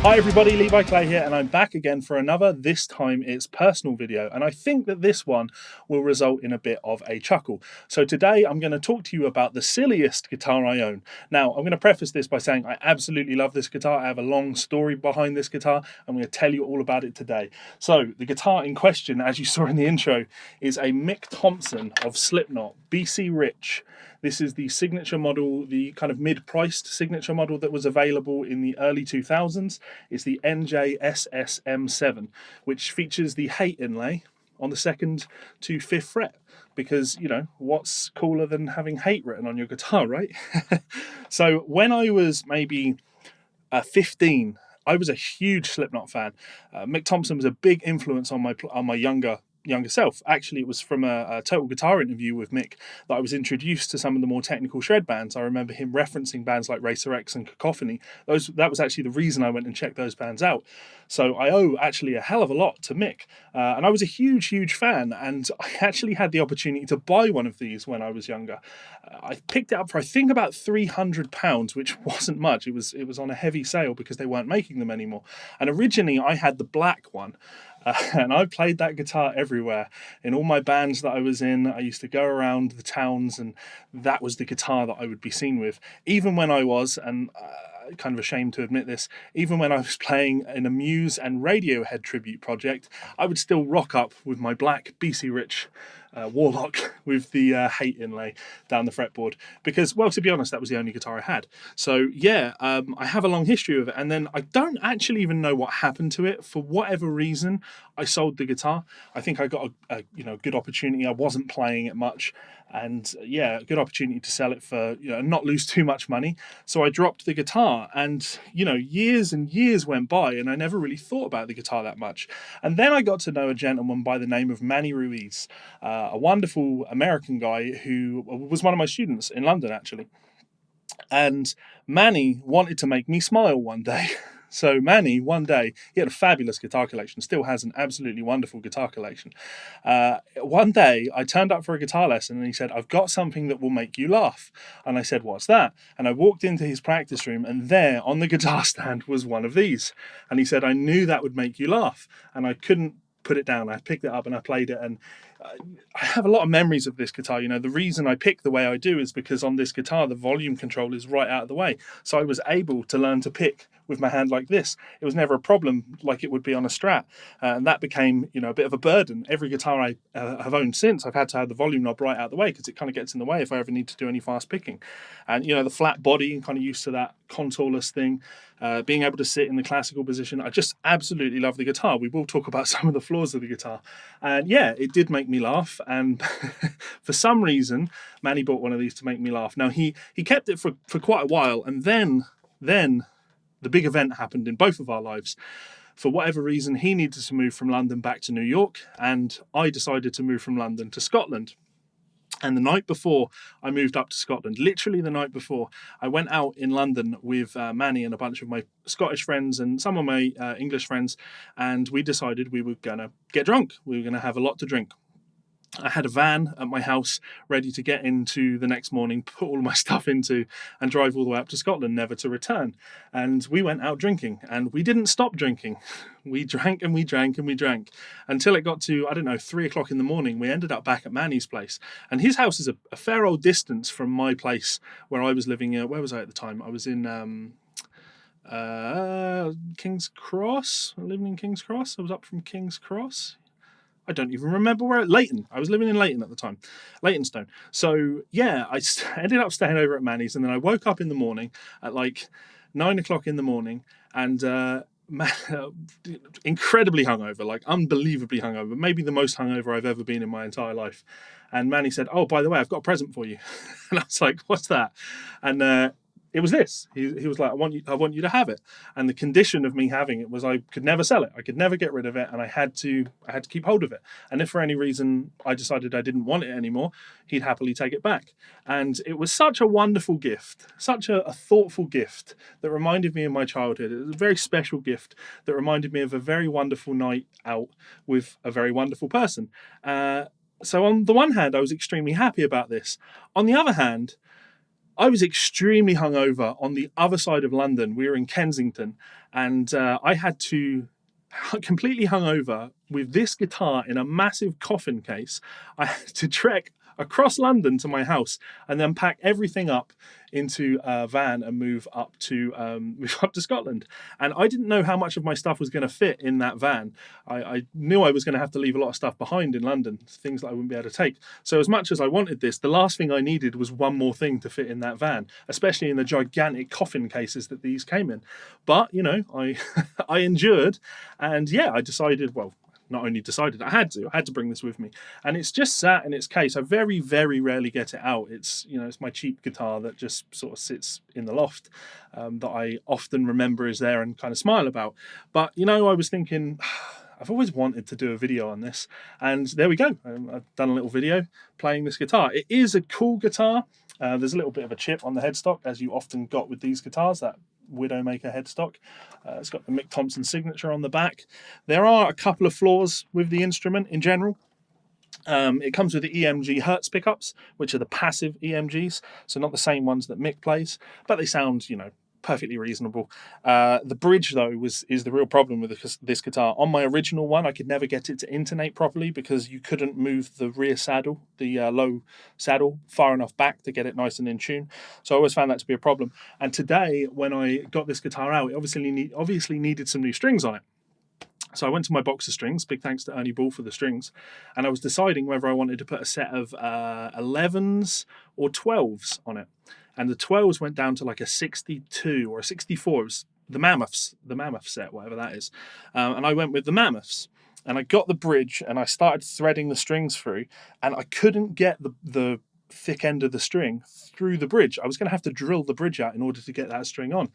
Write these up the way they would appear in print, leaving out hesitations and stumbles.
Hi everybody, Levi Clay here, and I'm back again for another, this time it's personal video, and I think that this one will result in a bit of a chuckle. So today I'm going to talk to you about the silliest guitar I own. Now, I'm going to preface this by saying I absolutely love this guitar. I have a long story behind this guitar. I'm going to tell you all about it today. So the guitar in question, as you saw in the intro, is a Mick Thomson of Slipknot, BC Rich. This is the signature model, the kind of mid-priced signature model that was available in the early 2000s. It's the NJSSM7, which features the hate inlay on the 2nd to 5th fret. Because, you know, what's cooler than having hate written on your guitar, right? So when I was maybe 15, I was a huge Slipknot fan. Mick Thomson was a big influence on my younger self. Actually, it was from a Total Guitar interview with Mick that I was introduced to some of the more technical shred bands. I remember him referencing bands like Racer X and Cacophony. That was actually the reason I went and checked those bands out. So I owe actually a hell of a lot to Mick. And I was a huge fan, and I actually had the opportunity to buy one of these when I was younger. I picked it up for I think about £300, which wasn't much. It was on a heavy sale because they weren't making them anymore. And originally I had the black one. And I played that guitar everywhere. In all my bands that I was in, I used to go around the towns, and that was the guitar that I would be seen with. Even when I was, and kind of ashamed to admit this, even when I was playing in a Muse and Radiohead tribute project, I would still rock up with my black BC Rich Warlock with the hate inlay down the fretboard, because, well, to be honest, that was the only guitar I had. So yeah, I have a long history of it, and then I don't actually even know what happened to it. For whatever reason, I sold the guitar. I think I got a good opportunity. I wasn't playing it much, and yeah, a good opportunity to sell it for, not lose too much money. So I dropped the guitar, and years and years went by, and I never really thought about the guitar that much. And then I got to know a gentleman by the name of Manny Ruiz, a wonderful American guy who was one of my students in London, actually. And Manny wanted to make me smile one day. So Manny, one day, he had a fabulous guitar collection, still has an absolutely wonderful guitar collection. One day, I turned up for a guitar lesson, and he said, "I've got something that will make you laugh." And I said, "What's that?" And I walked into his practice room, and there on the guitar stand was one of these. And he said, "I knew that would make you laugh." And I couldn't put it down. I picked it up and I played it, and I have a lot of memories of this guitar. The reason I pick the way I do is because on this guitar the volume control is right out of the way, so I was able to learn to pick with my hand like this. It was never a problem like it would be on a Strat, and that became a bit of a burden. Every guitar I have owned since, I've had to have the volume knob right out of the way, because it kind of gets in the way if I ever need to do any fast picking. And the flat body, and kind of used to that contourless thing, being able to sit in the classical position. I just absolutely love the guitar. We will talk about some of the flaws of the guitar, and yeah, it did make me laugh. And for some reason, Manny bought one of these to make me laugh. Now he kept it for quite a while, and then the big event happened in both of our lives. For whatever reason, he needed to move from London back to New York, and I decided to move from London to Scotland. And the night before I moved up to Scotland, literally the night before, I went out in London with Manny and a bunch of my Scottish friends and some of my English friends, and we decided we were going to get drunk. We were going to have a lot to drink. I had a van at my house ready to get into the next morning, put all my stuff into, and drive all the way up to Scotland, never to return. And we went out drinking, and we didn't stop drinking. We drank and we drank and we drank until it got to, I don't know, 3 o'clock in the morning. We ended up back at Manny's place. And his house is a fair old distance from my place where I was living. Where was I at the time? I was in King's Cross. Living in King's Cross. I was up from King's Cross. I don't even remember where. Leighton. I was living in Leighton at the time, Leytonstone. So yeah, I ended up staying over at Manny's, and then I woke up in the morning at like 9 o'clock in the morning, and incredibly hungover, like unbelievably hungover, maybe the most hungover I've ever been in my entire life. And Manny said, "Oh, by the way, I've got a present for you," and I was like, "What's that?" And it was this. He was like, I want you to have it. And the condition of me having it was I could never sell it. I could never get rid of it, and I had to keep hold of it. And if for any reason I decided I didn't want it anymore, he'd happily take it back. And it was such a wonderful gift, such a thoughtful gift that reminded me of my childhood. It was a very special gift that reminded me of a very wonderful night out with a very wonderful person. So on the one hand, I was extremely happy about this. On the other hand, I was extremely hungover on the other side of London. We were in Kensington, and I had to, completely hungover with this guitar in a massive coffin case, I had to trek across London to my house and then pack everything up into a van and move up to Scotland. And I didn't know how much of my stuff was going to fit in that van. I knew I was going to have to leave a lot of stuff behind in London, things that I wouldn't be able to take. So as much as I wanted this, the last thing I needed was one more thing to fit in that van, especially in the gigantic coffin cases that these came in. But you know, I endured, and yeah, I decided, well, not only decided, I had to bring this with me. And it's just sat in its case. I very, very rarely get it out. It's, you know, it's my cheap guitar that just sort of sits in the loft, that I often remember is there and kind of smile about. But, you know, I was thinking, I've always wanted to do a video on this, and there we go. I've done a little video playing this guitar. It is a cool guitar. There's a little bit of a chip on the headstock, as you often got with these guitars, that Widowmaker headstock. It's got the Mick Thomson signature on the back. There are a couple of flaws with the instrument in general. It comes with the EMG Hertz pickups, which are the passive EMGs, so not the same ones that Mick plays, but they sound, you know, perfectly reasonable. The bridge, though, is the real problem with this guitar. On my original one, I could never get it to intonate properly because you couldn't move the rear saddle, the low saddle, far enough back to get it nice and in tune. So I always found that to be a problem. And today, when I got this guitar out, it obviously needed some new strings on it. So I went to my box of strings, big thanks to Ernie Ball for the strings, and I was deciding whether I wanted to put a set of 11s or 12s on it. And the 12s went down to like a 62 or a 64. It was the Mammoth set, whatever that is. And I went with the Mammoths. And I got the bridge and I started threading the strings through, and I couldn't get the thick end of the string through the bridge. I was going to have to drill the bridge out in order to get that string on,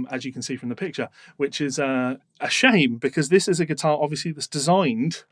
as you can see from the picture, which is a shame, because this is a guitar obviously that's designed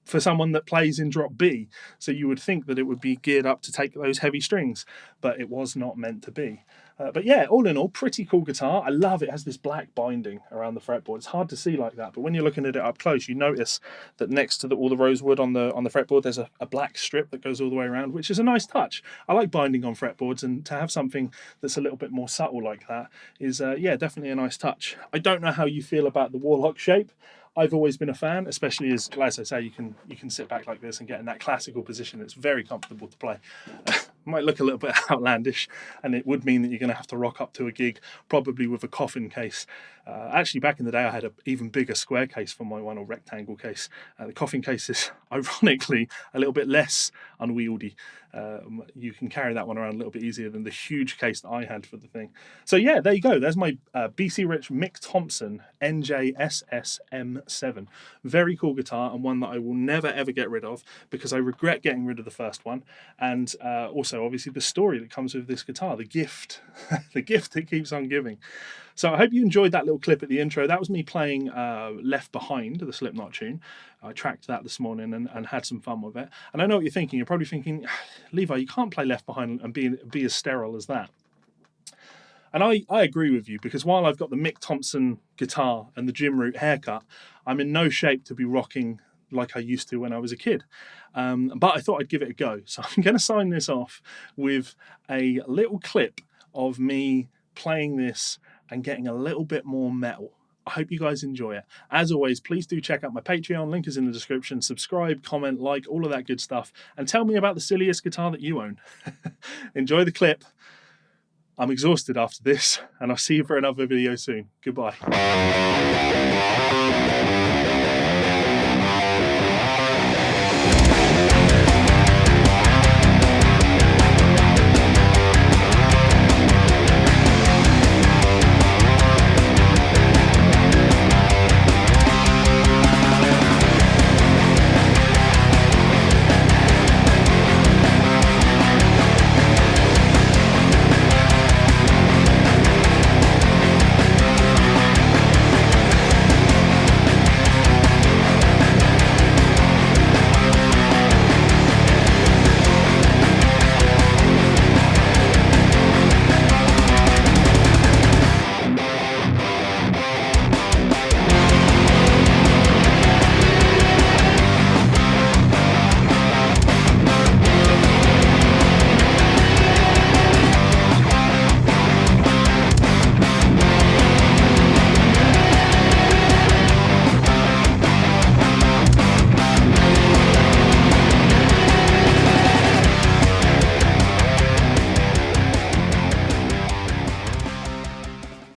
for someone that plays in drop B, so you would think that it would be geared up to take those heavy strings, but it was not meant to be. But yeah, all in all, pretty cool guitar. I love it. It has this black binding around the fretboard. It's hard to see like that, but when you're looking at it up close, you notice that next to all the rosewood on the fretboard, there's a black strip that goes all the way around, which is a nice touch. I like binding on fretboards, and to have something that's a little bit more subtle like that is, yeah, definitely a nice touch. I don't know how you feel about the Warlock shape. I've always been a fan, especially as I say, you can sit back like this and get in that classical position. It's very comfortable to play. Might look a little bit outlandish, and it would mean that you're going to have to rock up to a gig, probably with a coffin case. Actually, back in the day, I had an even bigger square case for my one, or rectangle case. The coffin case is, ironically, a little bit less unwieldy. You can carry that one around a little bit easier than the huge case that I had for the thing. So yeah, there you go. There's my BC Rich Mick Thomson NJSS M7. Very cool guitar, and one that I will never ever get rid of, because I regret getting rid of the first one. And also, obviously, the story that comes with this guitar, the gift, the gift it keeps on giving. So I hope you enjoyed that little clip at the intro. That was me playing Left Behind, the Slipknot tune. I tracked that this morning and had some fun with it. And I know what you're thinking. You're probably thinking, Levi, you can't play Left Behind and be as sterile as that. And I agree with you, because while I've got the Mick Thomson guitar and the Jim Root haircut, I'm in no shape to be rocking like I used to when I was a kid. But I thought I'd give it a go. So I'm going to sign this off with a little clip of me playing this and getting a little bit more metal. I hope you guys enjoy it. As always, please do check out my Patreon. Link is in the description. Subscribe, comment, like, all of that good stuff. And tell me about the silliest guitar that you own. Enjoy the clip. I'm exhausted after this, and I'll see you for another video soon. Goodbye.